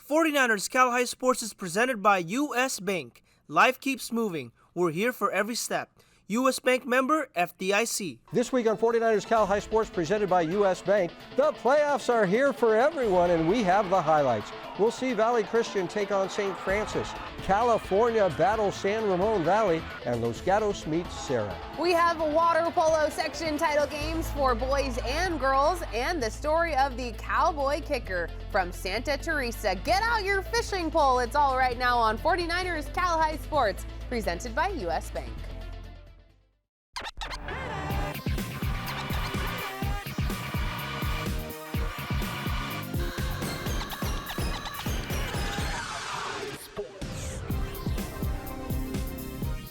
49ers Cal High Sports is presented by U.S. Bank. Life keeps moving. We're here for every step. U.S. Bank member, FDIC. This week on 49ers Cal High Sports presented by U.S. Bank, the playoffs are here for everyone, and we have the highlights. We'll see Valley Christian take on St. Francis. California battles San Ramon Valley, and Los Gatos meets Serra. We have water polo section title games for boys and girls, and the story of the Cowboy Kicker from Santa Teresa. Get out your fishing pole. It's all right now on 49ers Cal High Sports, presented by U.S. Bank.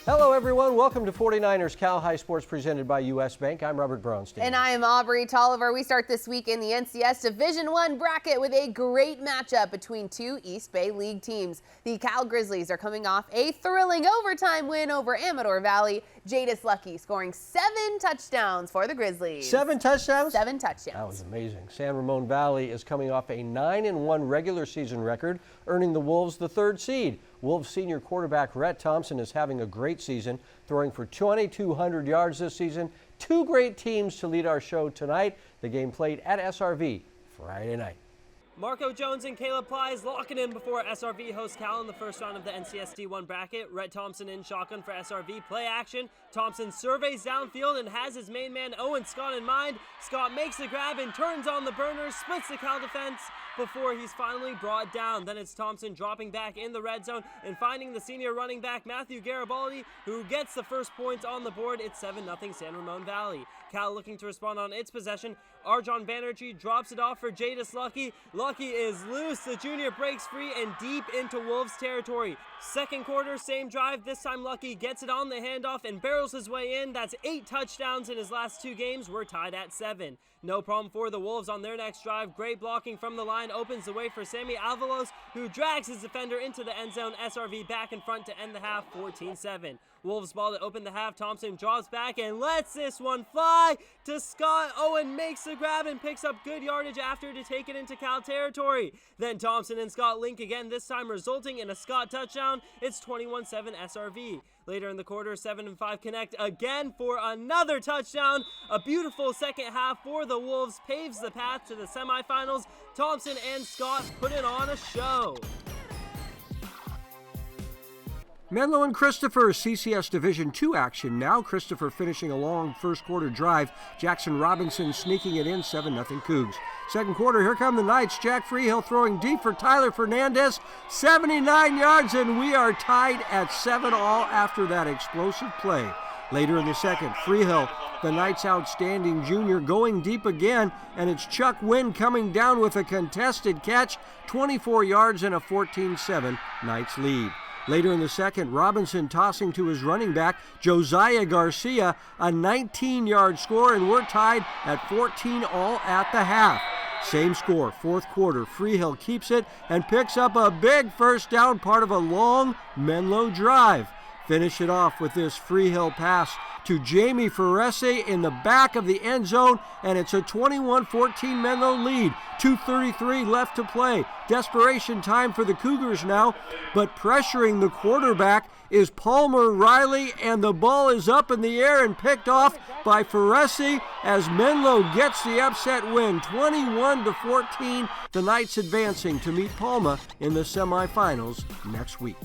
Hello, everyone. Welcome to 49ers Cal High Sports presented by U.S. Bank. I'm Robert Braunstein. And I am Aubrey Tolliver. We start this week in the NCS Division I bracket with a great matchup between two East Bay League teams. The Cal Grizzlies are coming off a thrilling overtime win over Amador Valley. Jadis Lucky scoring 7 touchdowns for the Grizzlies. 7 touchdowns? 7 touchdowns. That was amazing. San Ramon Valley is coming off a 9-1 regular season record, earning the Wolves the 3rd seed. Wolves senior quarterback Rhett Thompson is having a great season, throwing for 2,200 yards this season. Two great teams to lead our show tonight. The game played at SRV Friday night. Marco Jones and Caleb Plies locking in before SRV hosts Cal in the first round of the NCS D1 bracket. Rhett Thompson in shotgun for SRV. Play action. Thompson surveys downfield and has his main man Owen Scott in mind. Scott makes the grab and turns on the burners, splits the Cal defense before he's finally brought down. Then it's Thompson dropping back in the red zone and finding the senior running back Matthew Garibaldi, who gets the first points on the board. It's 7-0 San Ramon Valley. Cal looking to respond on its possession. Arjon Banerjee drops it off for Jadis Lucky. Lucky is loose. The junior breaks free and deep into Wolves territory. Second quarter, same drive. This time Lucky gets it on the handoff and barrels his way in. That's 8 touchdowns in his last 2 games. We're tied at 7. No problem for the Wolves on their next drive. Great blocking from the line opens the way for Sammy Avalos, who drags his defender into the end zone. SRV back in front to end the half, 14-7. Wolves ball to open the half. Thompson drops back and lets this one fly to Scott. Owen makes the grab and picks up good yardage after to take it into Cal territory. Then Thompson and Scott link again, this time resulting in a Scott touchdown. It's 21-7 SRV. Later in the quarter, 7 and 5 connect again for another touchdown. A beautiful second half for the Wolves paves the path to the semifinals. Thompson and Scott putting on a show. Menlo and Christopher, CCS Division II action now. Christopher finishing a long first quarter drive. Jackson Robinson sneaking it in, 7-0 Cougs. Second quarter, here come the Knights. Jack Freehill throwing deep for Tyler Fernandez, 79 yards, and we are tied at 7 all after that explosive play. Later in the second, Freehill, the Knights' outstanding junior, going deep again, and it's Chuck Wynn coming down with a contested catch, 24 yards and a 14-7 Knights lead. Later in the second, Robinson tossing to his running back, Josiah Garcia, a 19-yard score, and we're tied at 14 all at the half. Same score, fourth quarter. Freehill keeps it and picks up a big first down, part of a long Menlo drive. Finish it off with this Freehill pass to Jamie Ferrese in the back of the end zone, and it's a 21-14 Menlo lead. 2:33 left to play. Desperation time for the Cougars now, but pressuring the quarterback is Palmer Riley, and the ball is up in the air and picked off by Ferrese as Menlo gets the upset win, 21-14. The Knights advancing to meet Palma in the semifinals next week.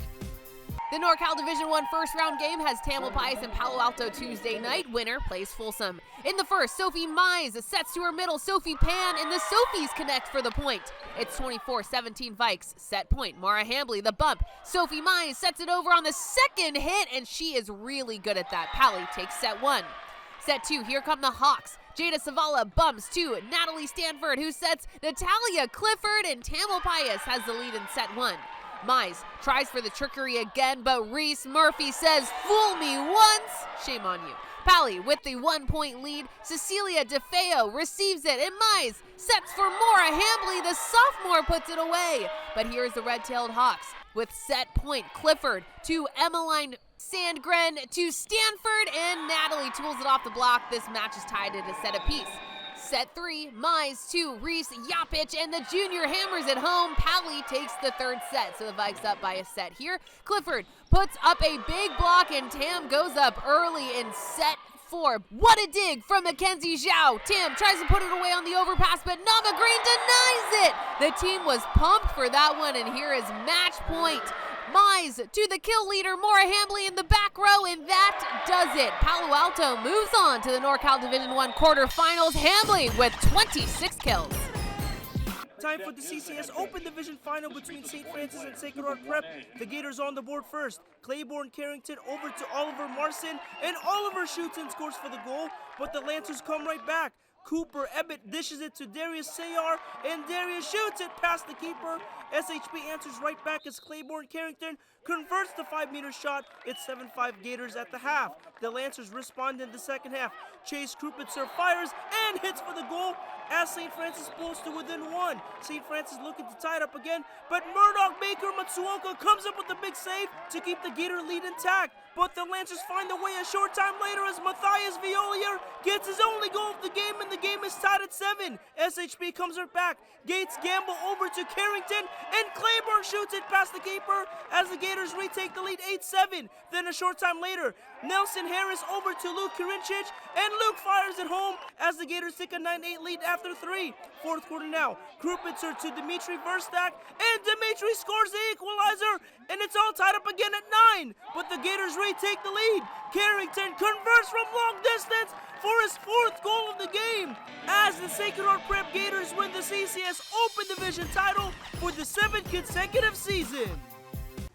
The NorCal Division I first round game has Tamalpais and Palo Alto Tuesday night. Winner plays Folsom. In the first, Sophie Mize sets to her middle. Sophie Pan and the Sophies connect for the point. It's 24-17 Vikes. Set point. Mara Hambley, the bump. Sophie Mize sets it over on the second hit, and she is really good at that. Pally takes set 1. Set 2, here come the Hawks. Jada Savala bumps to Natalie Stanford, who sets Natalia Clifford, and Tamalpais has the lead in set 1. Mize tries for the trickery again, but Reese Murphy says, "Fool me once, shame on you." Pally with the 1-point lead. Cecilia DeFeo receives it, and Mize sets for Maura Hambley. The sophomore puts it away. But here's the red-tailed Hawks with set point. Clifford to Emmeline Sandgren to Stanford, and Natalie tools it off the block. This match is tied at a set apiece. Set 3, Mize 2, Reese, Yapich, and the junior hammers it home. Pally takes the third set, so the Vikes up by a set here. Clifford puts up a big block, and Tam goes up early in set 4. What a dig from Mackenzie Zhao. Tam tries to put it away on the overpass, but Nava Green denies it. The team was pumped for that one, and here is match point. Mize to the kill leader, Maura Hambley in the back row, and that does it. Palo Alto moves on to the NorCal Division I quarterfinals. Hambley with 26 kills. Time for the CCS Open Division Final between St. Francis and Sacred Heart Prep. The Gators on the board first. Claiborne Carrington over to Oliver Marson, and Oliver shoots and scores for the goal, but the Lancers come right back. Cooper Ebbett dishes it to Darius Sayar, and Darius shoots it past the keeper. SHP answers right back as Claiborne Carrington converts the 5-meter shot. It's 7-5 Gators at the half. The Lancers respond in the second half. Chase Krupitzer fires and hits for the goal as St. Francis pulls to within 1. St. Francis looking to tie it up again, but Murdoch Baker Matsuoka comes up with a big save to keep the Gator lead intact. But the Lancers find a way a short time later as Matthias Violier gets his only goal of the game, and the game is tied at 7. SHP comes right back. Gates gamble over to Carrington, and Claiborne shoots it past the keeper as the Gators retake the lead 8-7. Then a short time later, Nelson Harris over to Luke Kirincic, and Luke fires it home as the Gators take a 9-8 lead after 3. Fourth quarter now. Krupitzer to Dimitri Verstak, and Dimitri scores the equalizer, and it's all tied up again at 9. But the Gators retake the lead. Carrington converts from long distance for his 4th goal of the game as the Sacred Heart Prep Gators win the CCS Open Division title for the 7th consecutive season.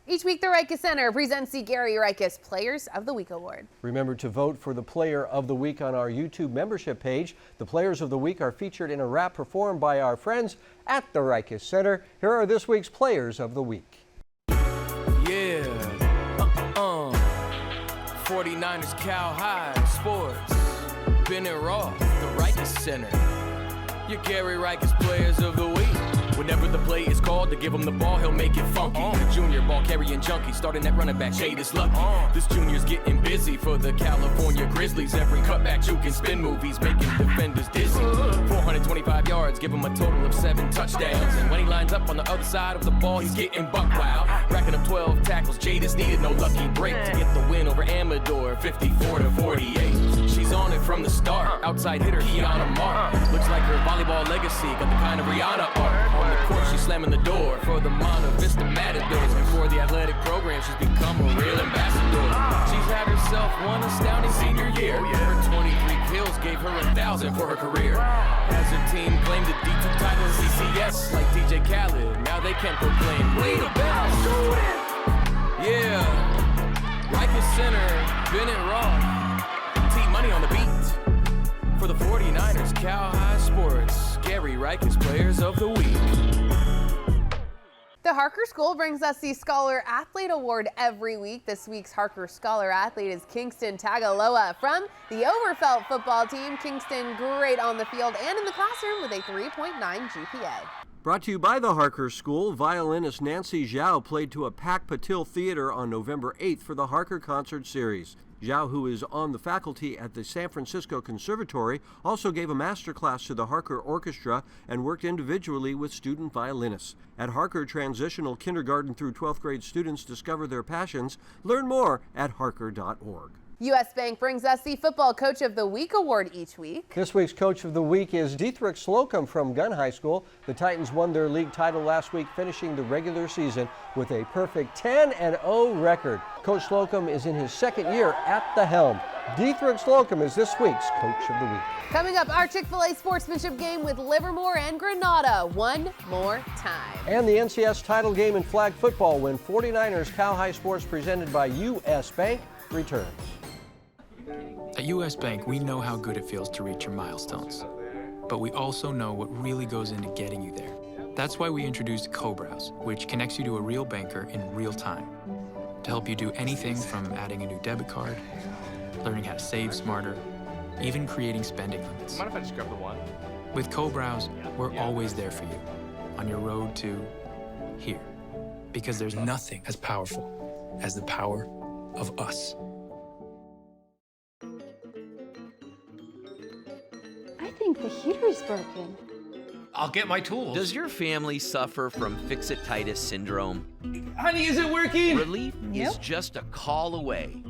Each week, the Rikus Center presents the Gary Rikus Players of the Week Award. Remember to vote for the Player of the Week on our YouTube membership page. The Players of the Week are featured in a rap performed by our friends at the Rikus Center. Here are this week's Players of the Week. Yeah, 49ers Cow High Sports, Bennett Roth, the Rikus Center. Your Gary Rikus Players of the Week. Whenever the play is called to give him the ball, he'll make it funky. The junior ball carrying junkie, starting at running back, Jade is lucky. This junior's getting busy for the California Grizzlies. Every cutback, juke and spin movies, making defenders dizzy. 425 yards, give him a total of 7 touchdowns. And when he lines up on the other side of the ball, he's getting buck wild. Racking up 12 tackles, Jadis needed no lucky break to get the win over Amador, 54-48. She's on it from the start, outside hitter Kiana Mark. Looks like her volleyball legacy got the kind of Rihanna art. On the court, she's slamming the door for the Monta Vista Matadors. And for the athletic program, she's become a real ambassador. She's had herself one astounding senior year. Her 23 kills gave her 1,000 for her career. As her team claimed the D2 title in CCS, like DJ Khaled, now they can proclaim, we the best. Yeah, Rikus Center, Bennett Roth, T-Money on the beat. For the 49ers, Cow High Sports, Gary Rikus Players of the Week. The Harker School brings us the Scholar Athlete Award every week. This week's Harker Scholar Athlete is Kingston Tagaloa from the Overfelt football team. Kingston great on the field and in the classroom with a 3.9 GPA. Brought to you by the Harker School, violinist Nancy Zhao played to a packed Patil Theater on November 8th for the Harker Concert Series. Zhao, who is on the faculty at the San Francisco Conservatory, also gave a master class to the Harker Orchestra and worked individually with student violinists. At Harker, transitional kindergarten through 12th grade students discover their passions. Learn more at harker.org. U.S. Bank brings us the Football Coach of the Week award each week. This week's Coach of the Week is Dietrich Slocum from Gunn High School. The Titans won their league title last week, finishing the regular season with a perfect 10-0 record. Coach Slocum is in his 2nd year at the helm. Dietrich Slocum is this week's Coach of the Week. Coming up, our Chick-fil-A sportsmanship game with Livermore and Granada one more time. And the NCS title game in flag football when 49ers Cow High Sports presented by U.S. Bank returns. At U.S. Bank, we know how good it feels to reach your milestones, but we also know what really goes into getting you there. That's why we introduced Co-Browse, which connects you to a real banker in real time to help you do anything from adding a new debit card, learning how to save smarter, even creating spending limits. Mind if I just grab the one? With Co-Browse, we're always there for you on your road to here, because there's nothing as powerful as the power of us. I think think the heater's broken. I'll get my tools. Does your family suffer from fixititis syndrome? Honey, is it working? Relief is just a call away.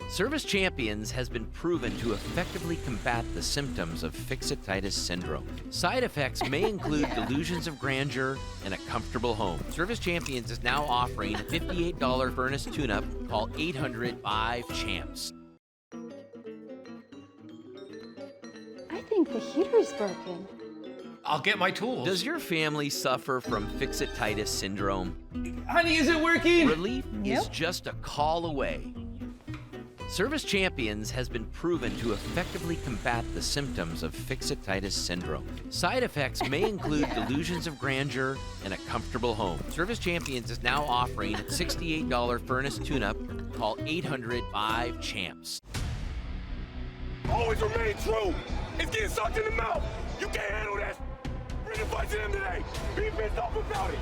Service Champions has been proven to effectively combat the symptoms of fixititis syndrome. Side effects may include delusions of grandeur and a comfortable home. Service Champions is now offering a $58 furnace tune-up. Call 800-5-CHAMPS. I think the heater's broken. I'll get my tools. Does your family suffer from fixititis syndrome? Honey, is it working? Relief is just a call away. Service Champions has been proven to effectively combat the symptoms of fixititis syndrome. Side effects may include delusions of grandeur and a comfortable home. Service Champions is now offering a $68 furnace tune-up. Call 800-5-CHAMPS. Always remain true. It's getting sucked in the mouth. You can't handle that. Bring the fight to them today. Be pissed off about it.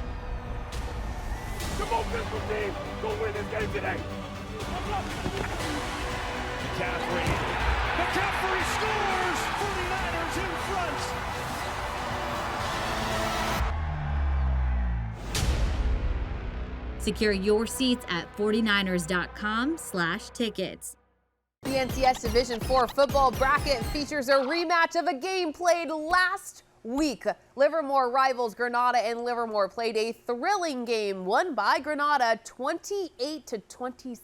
Come on, physical team. Go win this game today. McCaffrey scores! 49ers in front! Secure your seats at 49ers.com/tickets. The NCS Division IV football bracket features a rematch of a game played last week. Livermore rivals Granada, and Livermore played a thrilling game won by Granada 28-27.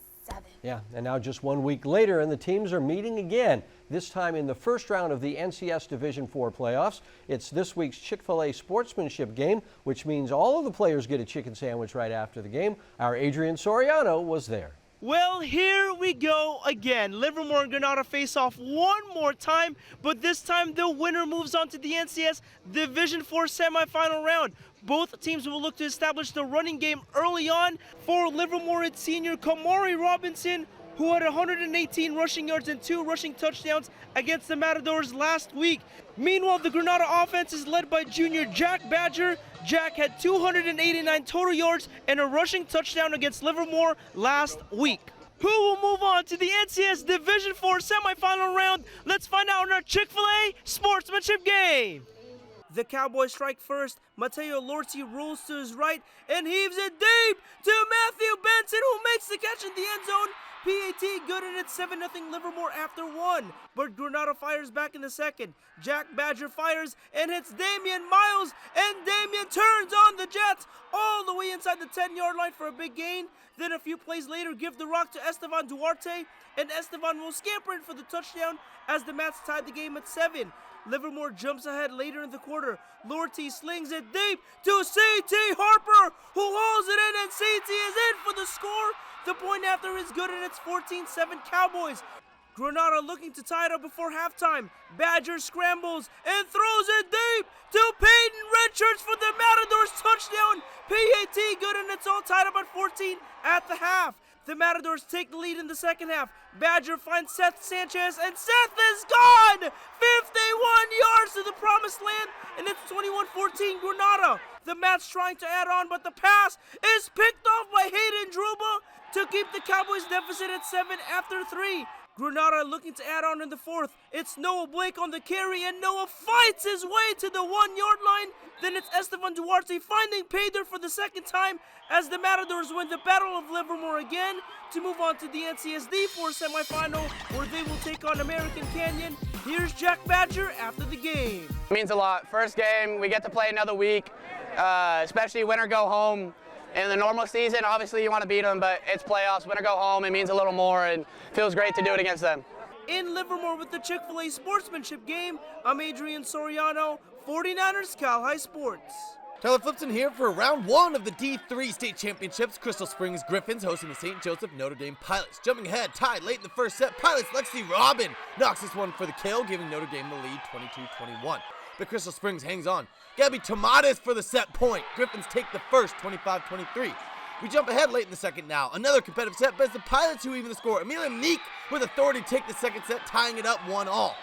Yeah, and now just 1 week later, and the teams are meeting again, this time in the first round of the NCS Division IV playoffs. It's this week's Chick-fil-A sportsmanship game, which means all of the players get a chicken sandwich right after the game. Our Adrian Soriano was there. Well, here we go again. Livermore and Granada face off one more time, but this time the winner moves on to the NCS Division IV semifinal round. Both teams will look to establish the running game early on. For Livermore, it's senior Kamari Robinson, who had 118 rushing yards and 2 rushing touchdowns against the Matadors last week. Meanwhile, the Granada offense is led by junior Jack Badger. Jack had 289 total yards and a rushing touchdown against Livermore last week. Who will move on to the NCS Division IV semifinal round? Let's find out in our Chick-fil-A sportsmanship game. The Cowboys strike first. Mateo Lorti rolls to his right and heaves it deep to Matthew Benson, who makes the catch in the end zone. PAT good, and it's 7-0 Livermore after 1. But Granada fires back in the second. Jack Badger fires and hits Damian Miles, and Damian turns on the Jets all the way inside the 10-yard line for a big gain. Then a few plays later, give the rock to Estevan Duarte, and Estevan will scamper in for the touchdown as the Mats tied the game at 7. Livermore jumps ahead later in the quarter. Lorty slings it deep to C.T. Harper, who hauls it in, and C.T. is in for the score. The point after is good, and it's 14-7 Cowboys. Granada looking to tie it up before halftime. Badger scrambles and throws it deep to Peyton Redshirts for the Matadors touchdown. PAT good, and it's all tied up at 14 at the half. The Matadors take the lead in the second half. Badger finds Seth Sanchez, and Seth is gone! 51 yards to the promised land, and it's 21-14 Granada. The Mats trying to add on, but the pass is picked off by Hayden Druba to keep the Cowboys deficit at 7 after 3. Granada looking to add on in the fourth. It's Noah Blake on the carry, and Noah fights his way to the 1-yard line. Then it's Estevan Duarte finding pay dirt for the second time as the Matadors win the Battle of Livermore again to move on to the NCSD 4 semifinal, where they will take on American Canyon. Here's Jack Badger after the game. It means a lot. First game, we get to play another week, especially win or go home. In the normal season, obviously you want to beat them, but it's playoffs, win or go home. It means a little more, and feels great to do it against them. In Livermore with the Chick-fil-A sportsmanship game, I'm Adrian Soriano, 49ers Cal High Sports. Tyler Flipson here for round 1 of the D3 state championships. Crystal Springs Griffins hosting the St. Joseph Notre Dame Pilots. Jumping ahead, tied late in the first set, Pilots' Lexi Robin knocks this one for the kill, giving Notre Dame the lead 22-21. But Crystal Springs hangs on. Gabby Tomatis for the set point. Griffins take the first, 25-23. We jump ahead late in the second now. Another competitive set, but it's the Pilots who even the score. Amelia Meek with authority take the second set, tying it up 1-all.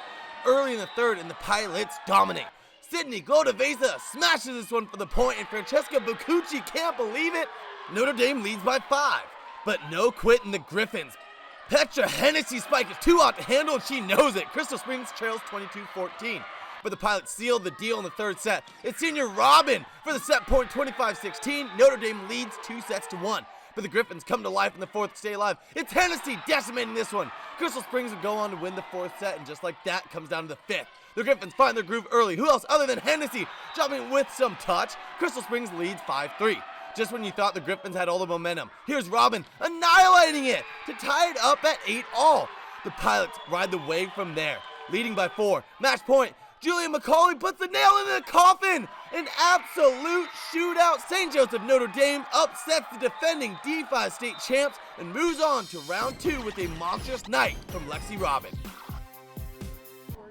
Early in the third, and the Pilots dominate. Sydney Godaveza smashes this one for the point, and Francesca Bucucci can't believe it. Notre Dame leads by 5, but no quit in the Griffins. Petra Hennessy spike is too hot to handle, and she knows it. Crystal Springs trails 22-14. But the Pilots sealed the deal in the third set. It's senior Robin for the set point, 25-16. Notre Dame leads 2-1. But the Griffins come to life in the fourth to stay alive. It's Hennessy decimating this one. Crystal Springs would go on to win the fourth set, and just like that, comes down to the fifth. The Griffins find their groove early. Who else other than Hennessy? Dropping with some touch. Crystal Springs leads 5-3. Just when you thought the Griffins had all the momentum, here's Robin annihilating it to tie it up at 8-all. The Pilots ride the wave from there, leading by 4. Match point. Julia McCauley puts the nail in the coffin. An absolute shootout. St. Joseph Notre Dame upsets the defending D5 state champs and moves on to round 2 with a monstrous night from Lexi Robin.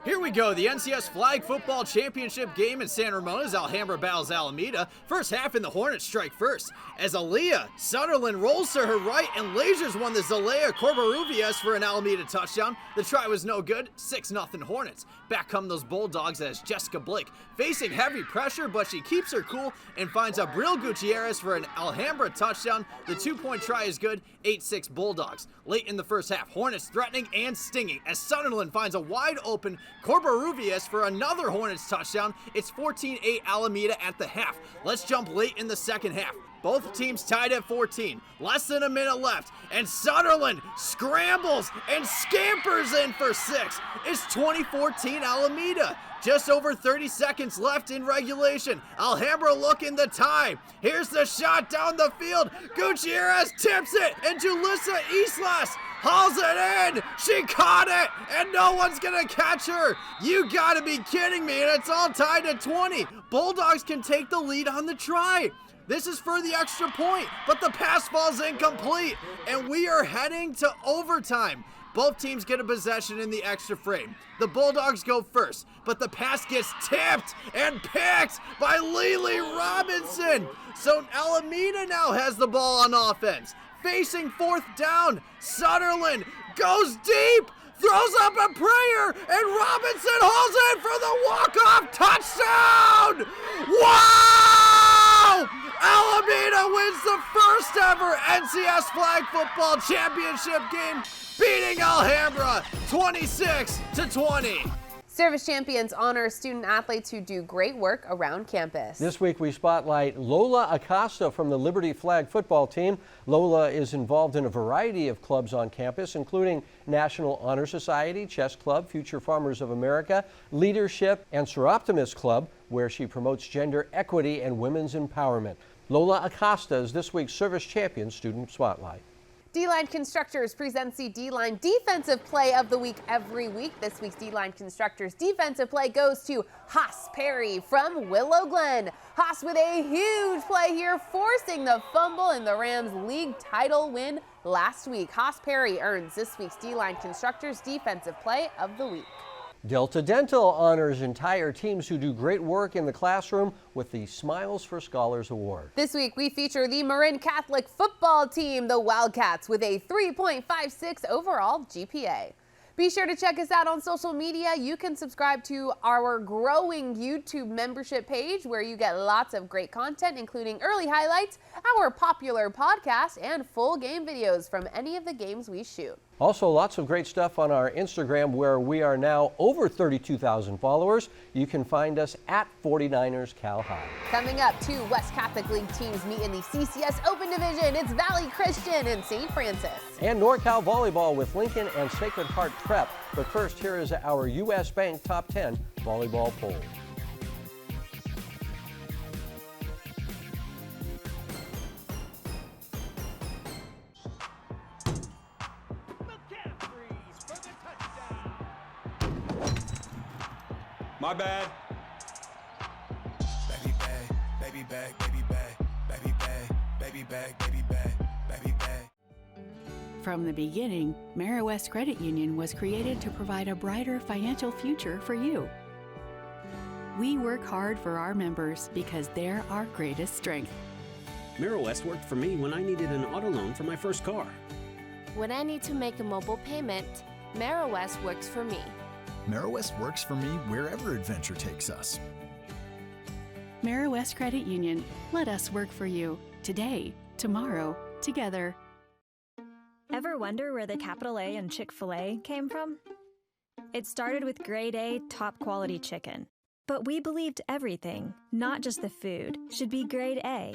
Here we go, the NCS Flag Football Championship game in San Ramon as Alhambra battles Alameda. First half and the Hornets strike first. As Aaliyah Sutherland rolls to her right and lasers one to Zalea Corbaruvias for an Alameda touchdown. The try was no good, 6-0 Hornets. Back come those Bulldogs as Jessica Blake facing heavy pressure, but she keeps her cool and finds Abril Gutierrez for an Alhambra touchdown. The 2-point try is good, 8-6 Bulldogs. Late in the first half, Hornets threatening and stinging as Sutherland finds a wide open Corbaruvias for another Hornets touchdown. It's 14-8 Alameda at the half. Let's jump late in the second half. Both teams tied at 14. Less than a minute left, and Sutherland scrambles and scampers in for 6. It's 2014 Alameda. Just over 30 seconds left in regulation. Alhambra looking the tie. Here's the shot down the field. Gutierrez tips it, and Julissa Islas hauls it in. She caught it, and no one's gonna catch her. You gotta be kidding me, and it's all tied at 20. Bulldogs can take the lead on the try. This is for the extra point, but the pass falls incomplete, and we are heading to overtime. Both teams get a possession in the extra frame. The Bulldogs go first, but the pass gets tipped and picked by Lily Robinson. So Alameda now has the ball on offense. Facing fourth down, Sutherland goes deep, throws up a prayer, and Robinson hauls in for the walk-off touchdown! Wow! Alameda wins the first ever NCS Flag Football Championship game, beating Alhambra 26-20. Service champions honor student athletes who do great work around campus. This week we spotlight Lola Acosta from the Liberty Flag football team. Lola is involved in a variety of clubs on campus, including National Honor Society, Chess Club, Future Farmers of America, Leadership, and Seroptimus Club, where she promotes gender equity and women's empowerment. Lola Acosta is this week's Service Champion Student Spotlight. D-Line Constructors presents the D-Line Defensive Play of the Week every week. This week's D-Line Constructors Defensive Play goes to Haas Perry from Willow Glen. Haas with a huge play here, forcing the fumble in the Rams' league title win last week. Haas Perry earns this week's D-Line Constructors Defensive Play of the Week. Delta Dental honors entire teams who do great work in the classroom with the Smiles for Scholars Award. This week we feature the Marin Catholic football team, the Wildcats, with a 3.56 overall GPA. Be sure to check us out on social media. You can subscribe to our growing YouTube membership page where you get lots of great content, including early highlights, our popular podcast, and full game videos from any of the games we shoot. Also, lots of great stuff on our Instagram, where we are now over 32,000 followers. You can find us at 49ers Cal High. Coming up, 2 West Catholic League teams meet in the CCS Open Division. It's Valley Christian and St. Francis. And NorCal Volleyball with Lincoln and Sacred Heart Prep. But first, here is our U.S. Bank Top 10 Volleyball poll. My bad. Baby bag, baby bag, baby bag, baby bag, baby bag, baby bag, baby bag. From the beginning, West Credit Union was created to provide a brighter financial future for you. We work hard for our members because they're our greatest strength. West worked for me when I needed an auto loan for my first car. When I need to make a mobile payment, West works for me. West works for me wherever adventure takes us. West Credit Union. Let us work for you. Today, tomorrow, together. Ever wonder where the capital A in Chick-fil-A came from? It started with grade A, top quality chicken. But we believed everything, not just the food, should be grade A.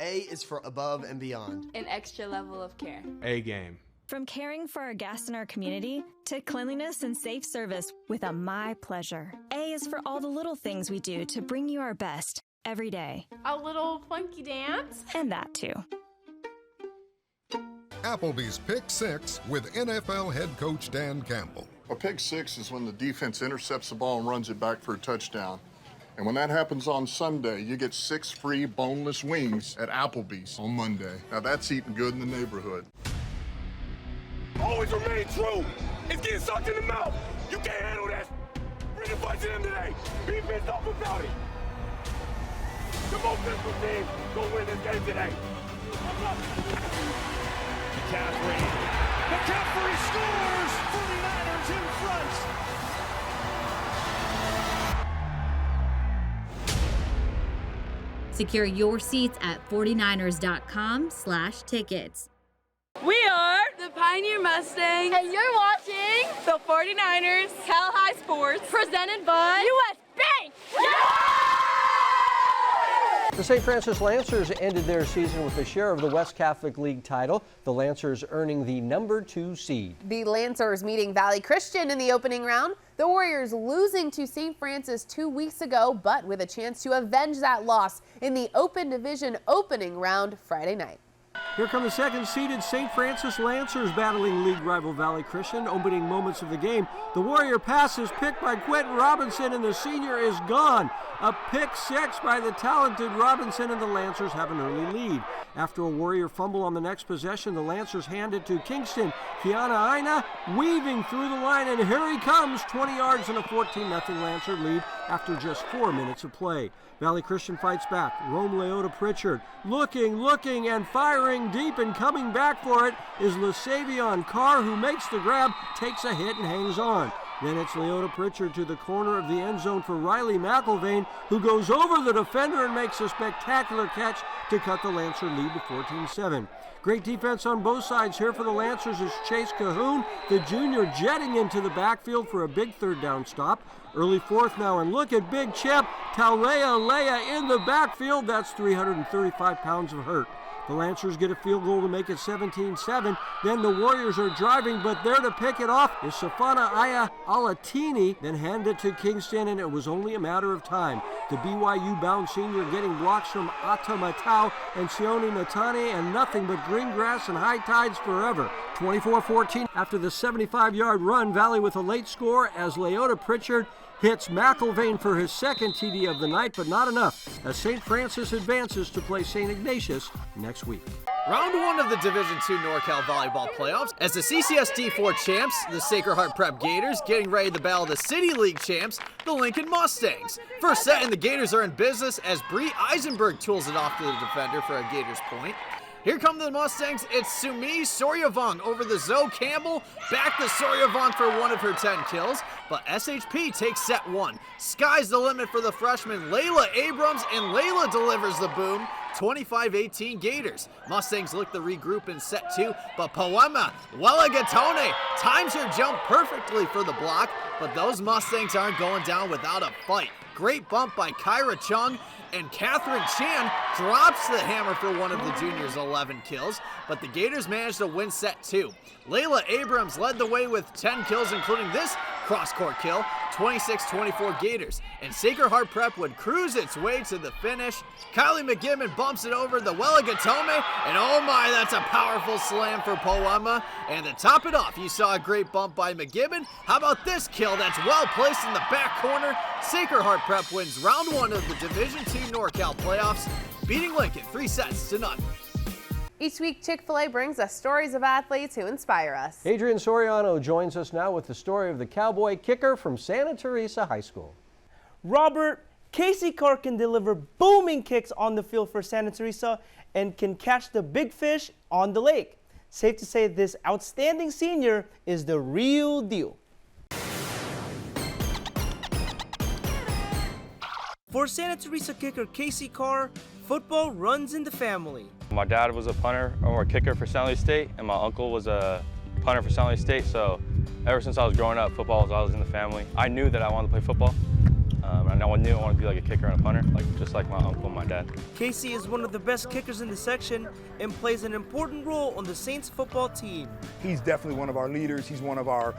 A is for above and beyond. An extra level of care. A game. From caring for our guests in our community to cleanliness and safe service with a My Pleasure. A is for all the little things we do to bring you our best every day. A little funky dance. And that too. Applebee's Pick Six with NFL head coach Dan Campbell. A pick six is when the defense intercepts the ball and runs it back for a touchdown. And when that happens on Sunday, you get 6 free boneless wings at Applebee's on Monday. Now that's eating good in the neighborhood. Always remain true. It's getting sucked in the mouth. You can't handle that. Bring the fight to them today. Be pissed off about it. The most physical team gonna win this game today. McCaffrey scores! 49ers in front! Secure your seats at 49ers.com/tickets. We are the Pioneer Mustangs. And you're watching the 49ers Cal High Sports presented by U.S. Bank. The St. Francis Lancers ended their season with a share of the West Catholic League title, the Lancers earning the #2 seed. The Lancers meeting Valley Christian in the opening round. The Warriors losing to St. Francis 2 weeks ago, but with a chance to avenge that loss in the Open Division opening round Friday night. Here come the second-seeded St. Francis Lancers battling league rival Valley Christian. Opening moments of the game, the Warrior pass is picked by Quentin Robinson, and the senior is gone. A pick six by the talented Robinson, and the Lancers have an early lead. After a Warrior fumble on the next possession, the Lancers hand it to Kingston. Kiana Aina weaving through the line, and here he comes, 20 yards and a 14-0 Lancer lead after just 4 minutes of play. Valley Christian fights back. Rome Leota Pritchard looking, and firing deep, and coming back for it is LeSavion Carr, who makes the grab, takes a hit, and hangs on. Then it's Leota Pritchard to the corner of the end zone for Riley McIlvain, who goes over the defender and makes a spectacular catch to cut the Lancer lead to 14-7. Great defense on both sides here for the Lancers is Chase Cahoon, the junior, jetting into the backfield for a big third down stop. Early fourth now, and look at Big Chip Taulea in the backfield. That's 335 pounds of hurt. The Lancers get a field goal to make it 17-7. Then the Warriors are driving, but there to pick it off is Safana Aya Alatini, then hand it to Kingston, and it was only a matter of time. The BYU-bound senior getting blocks from Ata Matau and Sione Natane, and nothing but green grass and high tides forever. 24-14 after the 75-yard run. Valley with a late score as Leota Pritchard hits McIlvain for his second TD of the night, but not enough as St. Francis advances to play St. Ignatius next week. Round one of the Division II NorCal Volleyball Playoffs as the CCS D4 champs, the Sacred Heart Prep Gators, getting ready to battle the City League champs, the Lincoln Mustangs. First set, and the Gators are in business as Bree Eisenberg tools it off to the defender for a Gators point. Here come the Mustangs. It's Sumi Soryavong over the Zoe Campbell. Back to Soryavong for one of her 10 kills. But SHP takes set one. Sky's the limit for the freshman Layla Abrams, and Layla delivers the boom. 25-18 Gators. Mustangs look to regroup in set two, but Poema Welagatone times her jump perfectly for the block, but those Mustangs aren't going down without a fight. Great bump by Kyra Chung, and Catherine Chan drops the hammer for one of the juniors' 11 kills, but the Gators managed to win set two. Layla Abrams led the way with 10 kills, including this cross-court kill, 26-24 Gators, and Sacred Heart Prep would cruise its way to the finish. Kylie McGibbon bumps it over the Welagatome, and oh my, that's a powerful slam for Poema. And to top it off, you saw a great bump by McGibbon. How about this kill that's well placed in the back corner? Sacred Heart Prep wins round one of the Division II NorCal playoffs, beating Lincoln 3-0. Each week, Chick-fil-A brings us stories of athletes who inspire us. Adrian Soriano joins us now with the story of the Cowboy Kicker from Santa Teresa High School. Robert, Casey Carr can deliver booming kicks on the field for Santa Teresa and can catch the big fish on the lake. Safe to say this outstanding senior is the real deal. For Santa Teresa kicker Casey Carr, football runs in the family. My dad was a punter or a kicker for San Luis State, and my uncle was a punter for San Luis State, so ever since I was growing up, football was always in the family. I knew that I wanted to play football. I I knew I wanted to be like a kicker and a punter, just like my uncle and my dad. Casey is one of the best kickers in the section and plays an important role on the Saints football team. He's definitely one of our leaders. He's one of our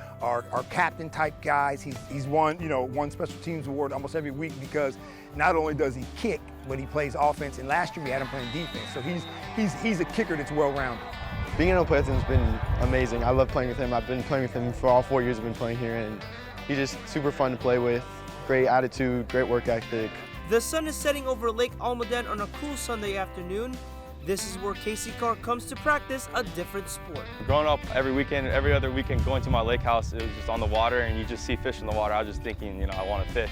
captain type guys. He's won special teams award almost every week because not only does he kick, but he plays offense. And last year we had him playing defense. So he's a kicker that's well-rounded. Being able to play with him has been amazing. I love playing with him. I've been playing with him for all 4 years I've been playing here, and he's just super fun to play with. Great attitude, great work ethic. The sun is setting over Lake Almaden on a cool Sunday afternoon. This is where Casey Carr comes to practice a different sport. Growing up every other weekend, going to my lake house, it was just on the water, and you just see fish in the water. I was just thinking, I want to fish.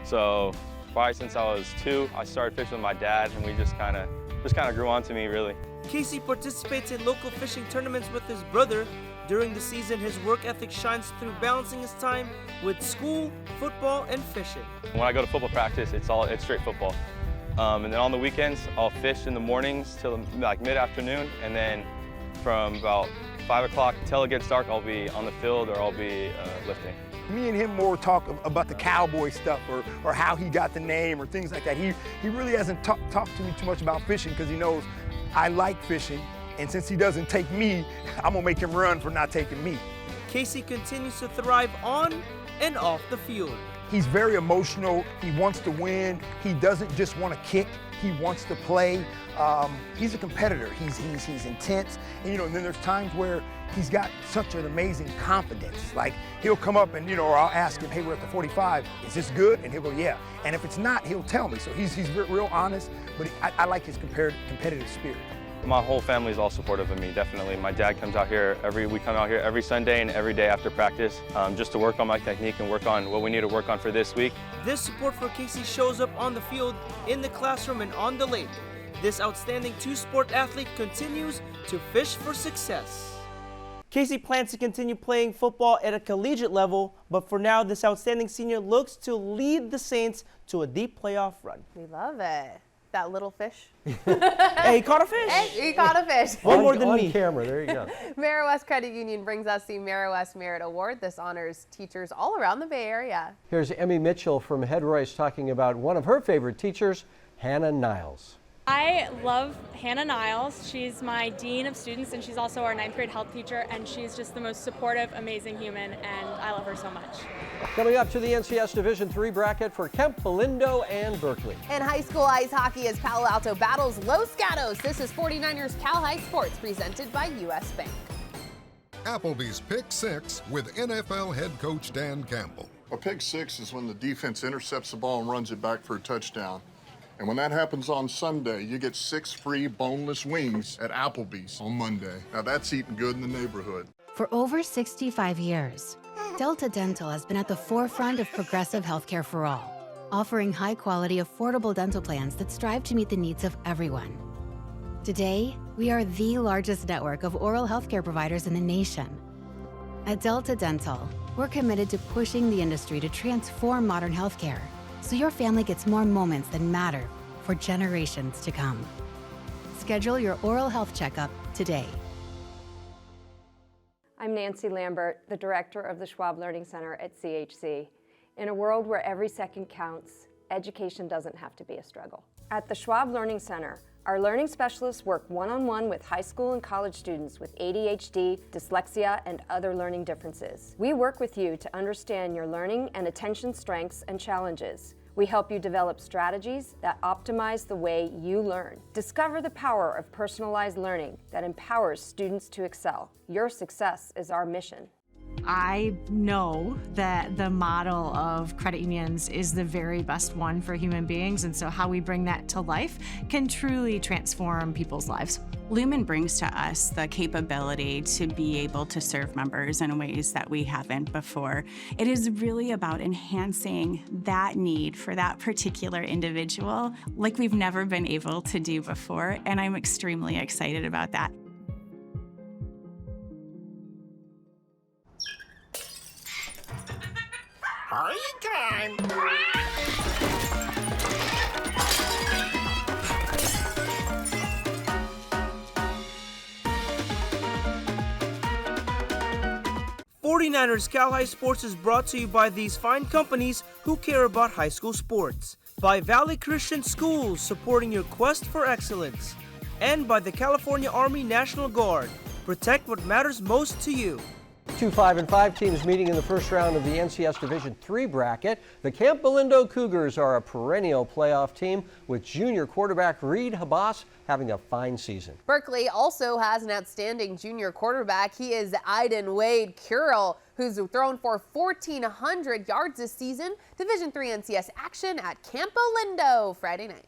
So probably since I was 2, I started fishing with my dad, and we just kind of grew on to me, really. Casey participates in local fishing tournaments with his brother. During the season, his work ethic shines through balancing his time with school, football, and fishing. When I go to football practice, it's straight football. And then on the weekends, I'll fish in the mornings till mid-afternoon, and then from about 5 o'clock till it gets dark, I'll be on the field or I'll be lifting. Me and him more talk about the cowboy stuff or how he got the name or things like that. He really hasn't talked to me too much about fishing because he knows I like fishing, and since he doesn't take me, I'm gonna make him run for not taking me. Casey continues to thrive on and off the field. He's very emotional. He wants to win. He doesn't just want to kick. He wants to play. He's a competitor. He's intense. And then there's times where he's got such an amazing confidence. Like he'll come up and or I'll ask him, hey, we're at the 45. Is this good? And he'll go, yeah. And if it's not, he'll tell me. So he's real honest. But I like his competitive spirit. My whole family is all supportive of me, definitely. My dad comes out here we come out here every Sunday and every day after practice just to work on my technique and work on what we need to work on for this week. This support for Casey shows up on the field, in the classroom, and on the lake. This outstanding two-sport athlete continues to fish for success. Casey plans to continue playing football at a collegiate level, but for now, this outstanding senior looks to lead the Saints to a deep playoff run. We love it. That little fish. Hey, he caught a fish. Hey, he caught a fish. One more than me. On camera, there you go. Mara West Credit Union brings us the Mara West Merit Award. This honors teachers all around the Bay Area. Here's Emmy Mitchell from Head Royce talking about one of her favorite teachers, Hannah Niles. I love Hannah Niles. She's my dean of students, and she's also our 9th grade health teacher, and she's just the most supportive, amazing human, and I love her so much. Coming up to the NCS Division III bracket for Campolindo and Berkeley. In high school ice hockey as Palo Alto battles Los Gatos. This is 49ers Cal High Sports presented by U.S. Bank. Applebee's Pick 6 with NFL head coach Dan Campbell. A pick 6 is when the defense intercepts the ball and runs it back for a touchdown. And when that happens on Sunday, you get 6 free boneless wings at Applebee's on Monday. Now that's eating good in the neighborhood. For over 65 years, Delta Dental has been at the forefront of progressive healthcare for all, offering high-quality, affordable dental plans that strive to meet the needs of everyone. Today, we are the largest network of oral healthcare providers in the nation. At Delta Dental, we're committed to pushing the industry to transform modern healthcare, so your family gets more moments that matter for generations to come. Schedule your oral health checkup today. I'm Nancy Lambert, the director of the Schwab Learning Center at CHC. In a world where every second counts, education doesn't have to be a struggle. At the Schwab Learning Center, our learning specialists work one-on-one with high school and college students with ADHD, dyslexia, and other learning differences. We work with you to understand your learning and attention strengths and challenges. We help you develop strategies that optimize the way you learn. Discover the power of personalized learning that empowers students to excel. Your success is our mission. I know that the model of credit unions is the very best one for human beings, and so how we bring that to life can truly transform people's lives. Lumen brings to us the capability to be able to serve members in ways that we haven't before. It is really about enhancing that need for that particular individual like we've never been able to do before, and I'm extremely excited about that. Party time! 49ers Cal High Sports is brought to you by these fine companies who care about high school sports. By Valley Christian Schools, supporting your quest for excellence. And by the California Army National Guard. Protect what matters most to you. Two 5-5 teams meeting in the first round of the NCS Division III bracket. The Campolindo Cougars are a perennial playoff team with junior quarterback Reed Habas having a fine season. Berkeley also has an outstanding junior quarterback. He is Aiden Wade Curl, who's thrown for 1,400 yards this season. Division III NCS action at Campolindo Friday night.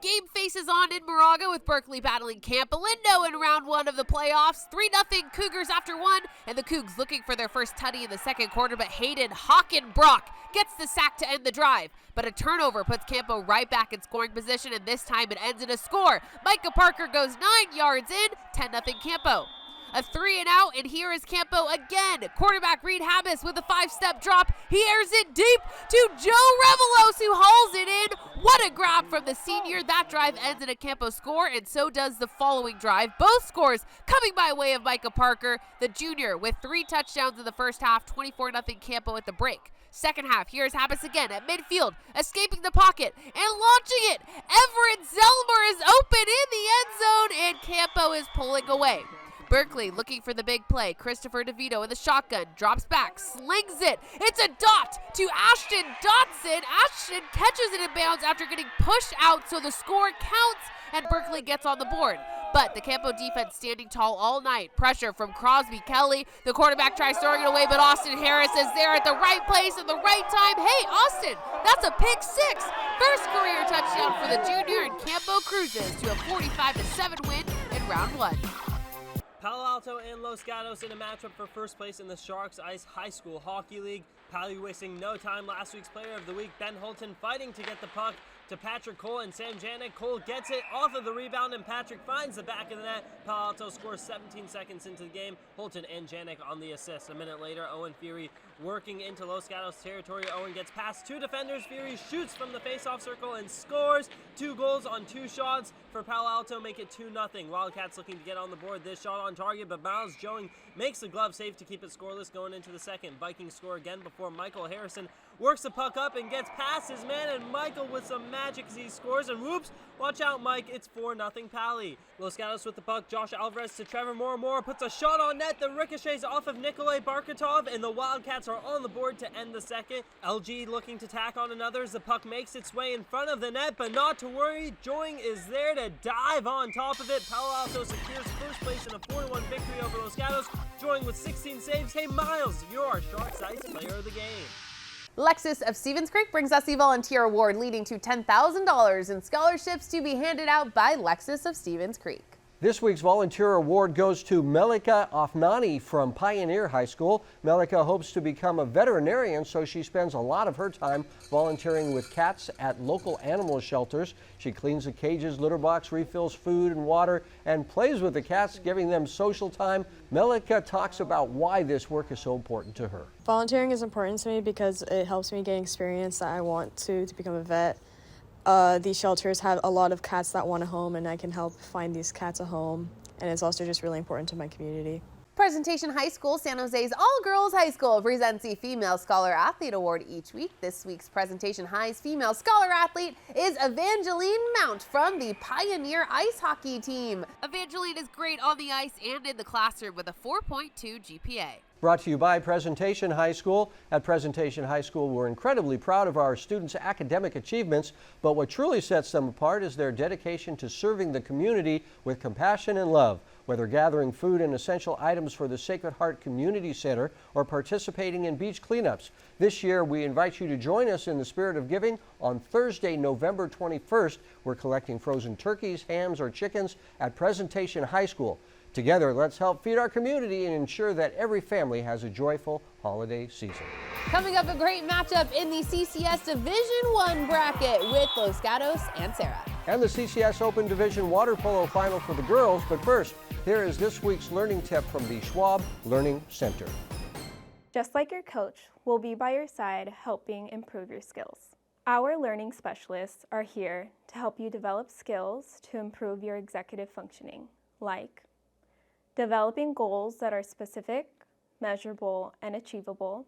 Game faces on in Moraga with Berkeley battling Campolindo in round 1 of the playoffs. 3-0 Cougars after 1, and the Cougs looking for their first tutty in the second quarter, but Hayden Hockenbrock gets the sack to end the drive. But a turnover puts Campo right back in scoring position, and this time it ends in a score. Micah Parker goes 9 yards in, 10-0 Campo. A 3-and-out, and here is Campo again. Quarterback Reed Habas with a 5-step drop. He airs it deep to Joe Revelos, who hauls it in. What a grab from the senior. That drive ends in a Campo score, and so does the following drive. Both scores coming by way of Micah Parker, the junior, with 3 touchdowns in the first half, 24-0 Campo at the break. Second half, here's Habas again at midfield, escaping the pocket and launching it. Everett Zelmer is open in the end zone, and Campo is pulling away. Berkeley looking for the big play. Christopher DeVito with a shotgun, drops back, slings it. It's a dot to Ashton Dotson. Ashton catches it in bounds after getting pushed out, so the score counts, and Berkeley gets on the board. But the Campo defense standing tall all night. Pressure from Crosby Kelly. The quarterback tries throwing it away, but Austin Harris is there at the right place at the right time. Hey, Austin, that's a pick 6. First career touchdown for the junior, and Campo cruises to a 45-7 win in round 1. Palo Alto and Los Gatos in a matchup for first place in the Sharks Ice High School Hockey League. Palo wasting no time. Last week's player of the week, Ben Holton, fighting to get the puck to Patrick Cole and Sam Janik. Cole gets it off of the rebound, and Patrick finds the back of the net. Palo Alto scores 17 seconds into the game. Holton and Janik on the assist. A minute later, Owen Fury working into Los Gatos territory. Owen gets past 2 defenders. Fury shoots from the face-off circle and scores. 2 goals on 2 shots for Palo Alto, make it 2-0. Wildcats looking to get on the board. This shot on target, but Miles Joing makes the glove save to keep it scoreless going into the second. Vikings score again before Michael Harrison works the puck up and gets past his man, and Michael with some magic as he scores, and whoops, watch out Mike, it's 4-0 Pally. Los Gatos with the puck, Josh Alvarez to Trevor Moore. Moore puts a shot on net that ricochets off of Nikolai Barkatov, and the Wildcats are on the board to end the second. LG looking to tack on another as the puck makes its way in front of the net, but not to worry, Joing is there to dive on top of it. Palo Alto secures first place in a 4-1 victory over Los Gatos. Joing with 16 saves. Hey Miles, you're our Sharks Ice player of the game. Lexus of Stevens Creek brings us the volunteer award, leading to $10,000 in scholarships to be handed out by Lexus of Stevens Creek. This week's volunteer award goes to Melika Afnani from Pioneer High School. Melika hopes to become a veterinarian, so she spends a lot of her time volunteering with cats at local animal shelters. She cleans the cages, litter box, refills food and water, and plays with the cats, giving them social time. Melika talks about why this work is so important to her. Volunteering is important to me because it helps me gain experience that I want to become a vet. These shelters have a lot of cats that want a home, and I can help find these cats a home, and it's also just really important to my community. Presentation High School, San Jose's all-girls high school, presents the Female Scholar Athlete Award each week. This week's Presentation High's Female Scholar Athlete is Evangeline Mount from the Pioneer Ice Hockey team. Evangeline is great on the ice and in the classroom with a 4.2 GPA. Brought to you by Presentation High School. At Presentation High School, we're incredibly proud of our students' academic achievements, but what truly sets them apart is their dedication to serving the community with compassion and love. Whether gathering food and essential items for the Sacred Heart Community Center or participating in beach cleanups. This year, we invite you to join us in the spirit of giving on Thursday, November 21st. We're collecting frozen turkeys, hams, or chickens at Presentation High School. Together, let's help feed our community and ensure that every family has a joyful holiday season. Coming up, a great matchup in the CCS Division I bracket with Los Gatos and Serra. And the CCS Open Division Water Polo Final for the girls. But first, here is this week's learning tip from the Schwab Learning Center. Just like your coach, we'll be by your side helping improve your skills. Our learning specialists are here to help you develop skills to improve your executive functioning, like developing goals that are specific, measurable, and achievable,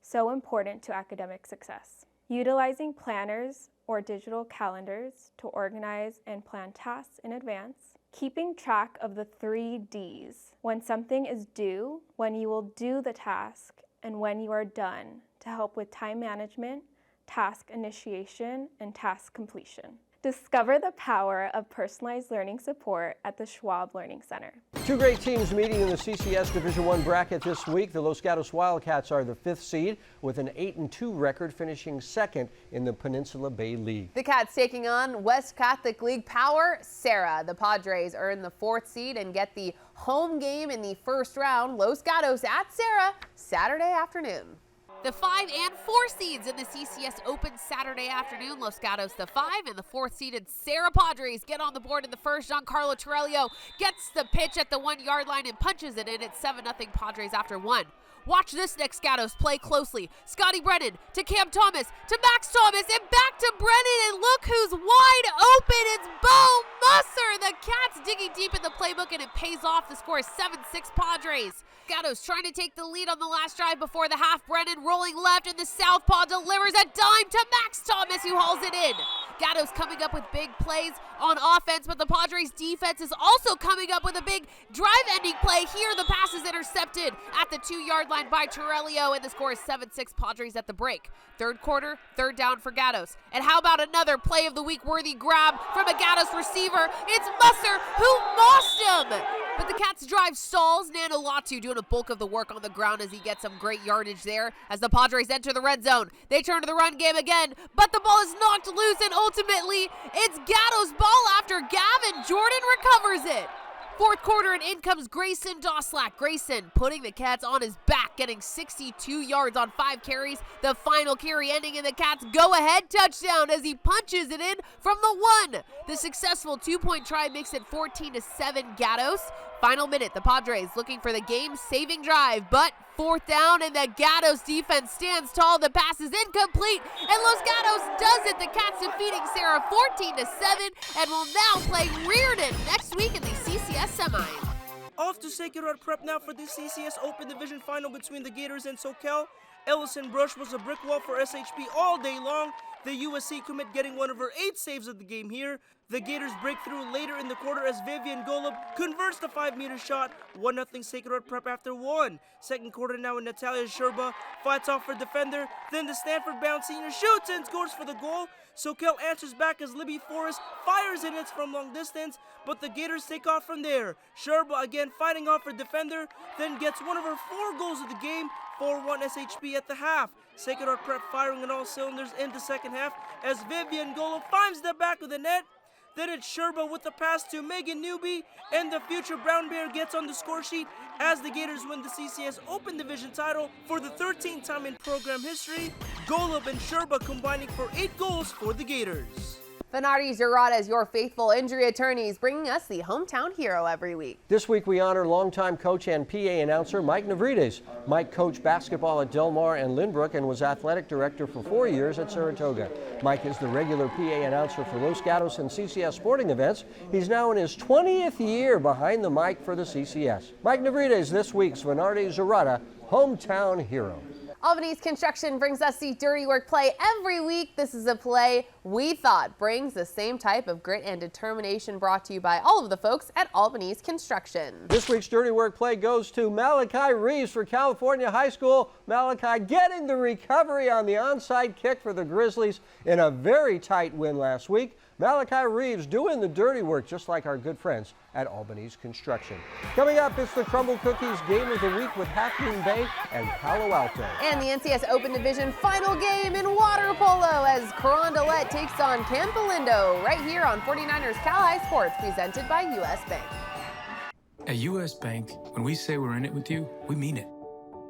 so important to academic success. Utilizing planners or digital calendars to organize and plan tasks in advance. Keeping track of the 3 Ds, when something is due, when you will do the task, and when you are done, to help with time management, task initiation, and task completion. Discover the power of personalized learning support at the Schwab Learning Center. 2 great teams meeting in the CCS Division I bracket this week. The Los Gatos Wildcats are the 5th seed with an 8-2 record, finishing 2nd in the Peninsula Bay League. The Cats taking on West Catholic League power Serra. The Padres earn the 4th seed and get the home game in the first round. Los Gatos at Serra Saturday afternoon. The 5 and 4 seeds in the CCS Open Saturday afternoon. Los Gatos, the 5 and the 4th seeded Serra Padres get on the board in the first. Giancarlo Torello gets the pitch at the 1-yard line and punches it in. It's 7-0 Padres after 1. Watch this next Gatos play closely. Scotty Brennan to Cam Thomas to Max Thomas and back to Brennan, and look who's wide open. It's Bo Musser. The Cats digging deep in the playbook, and it pays off. The score is 7-6 Padres. Gatos trying to take the lead on the last drive before the half. Brennan rolling left, and the southpaw delivers a dime to Max Thomas, who hauls it in. Gatos coming up with big plays on offense, but the Padres defense is also coming up with a big drive-ending play. Here the pass is intercepted at the 2-yard line by Torello, and the score is 7-6 Padres at the break. Third quarter, 3rd down for Gatos. And how about another play of the week worthy grab from a Gatos receiver? It's Musser who mossed him. But the Cats' drive stalls. Nano Latu doing a bulk of the work on the ground as he gets some great yardage there. As the Padres enter the red zone, they turn to the run game again, but the ball is knocked loose, and ultimately it's Gatos' ball after Gavin Jordan recovers it. 4th quarter, and in comes Grayson Doslack. Grayson putting the Cats on his back, getting 62 yards on 5 carries. The final carry ending in the Cats' go-ahead touchdown as he punches it in from the 1. The successful 2-point try makes it 14-7 Gatos. Final minute, the Padres looking for the game-saving drive, but 4th down, and the Gatos defense stands tall. The pass is incomplete, and Los Gatos does it. The Cats defeating Serra 14-7 and will now play Reardon next week in the CCS semis. Off to Sacred Heart Prep now for the CCS Open Division final between the Gators and SoCal. Ellison Brush was a brick wall for SHP all day long. The USC commit getting one of her 8 saves of the game here. The Gators break through later in the quarter as Vivian Golub converts the 5-meter shot. 1-0 Sacred Heart Prep after 1. Second quarter now, and Natalia Sherba fights off for defender. Then the Stanford-bound senior shoots and scores for the goal. SoCal answers back as Libby Forrest fires and hits from long distance, but the Gators take off from there. Sherba again fighting off for defender, then gets one of her 4 goals of the game. 4-1 SHP at the half. Sacred Heart Prep firing on all cylinders in the second half as Vivian Golub finds the back of the net. Then it's Sherba with the pass to Megan Newby, and the future Brown Bear gets on the score sheet as the Gators win the CCS Open Division title for the 13th time in program history. Golub and Sherba combining for 8 goals for the Gators. Venardi Zurada is your faithful injury attorneys, bringing us the hometown hero every week. This week we honor longtime coach and PA announcer Mike Navrides. Mike coached basketball at Del Mar and Lynbrook and was athletic director for 4 years at Saratoga. Mike is the regular PA announcer for Los Gatos and CCS sporting events. He's now in his 20th year behind the mic for the CCS. Mike Navrides, this week's Venardi Zurada hometown hero. Albany's Construction brings us the Dirty Work Play every week. This is a play we thought brings the same type of grit and determination, brought to you by all of the folks at Albany's Construction. This week's Dirty Work Play goes to Malachi Reeves for California High School. Malachi getting the recovery on the onside kick for the Grizzlies in a very tight win last week. Malachi Reeves doing the dirty work, just like our good friends at Albany's Construction. Coming up, it's the Crumble Cookies Game of the Week with Half Moon Bay and Palo Alto. And the NCS Open Division final game in water polo as Carondelet takes on Campolindo right here on 49ers Cal High Sports, presented by U.S. Bank. At U.S. Bank, when we say we're in it with you, we mean it.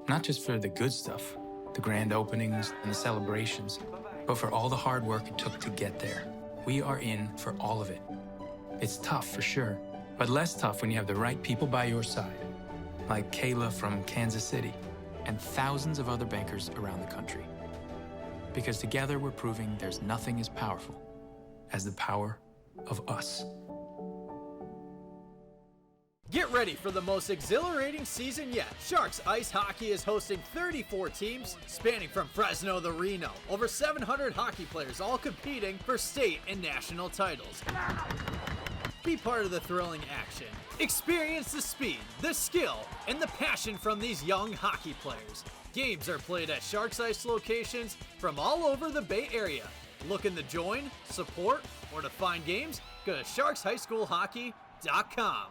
Not just for the good stuff, the grand openings and the celebrations, but for all the hard work it took to get there. We are in for all of it. It's tough for sure, but less tough when you have the right people by your side, like Kayla from Kansas City and thousands of other bankers around the country. Because together we're proving there's nothing as powerful as the power of us. Get ready for the most exhilarating season yet. Sharks Ice Hockey is hosting 34 teams spanning from Fresno to Reno. Over 700 hockey players all competing for state and national titles. Be part of the thrilling action. Experience the speed, the skill, and the passion from these young hockey players. Games are played at Sharks Ice locations from all over the Bay Area. Looking to join, support, or to find games? Go to sharkshighschoolhockey.com.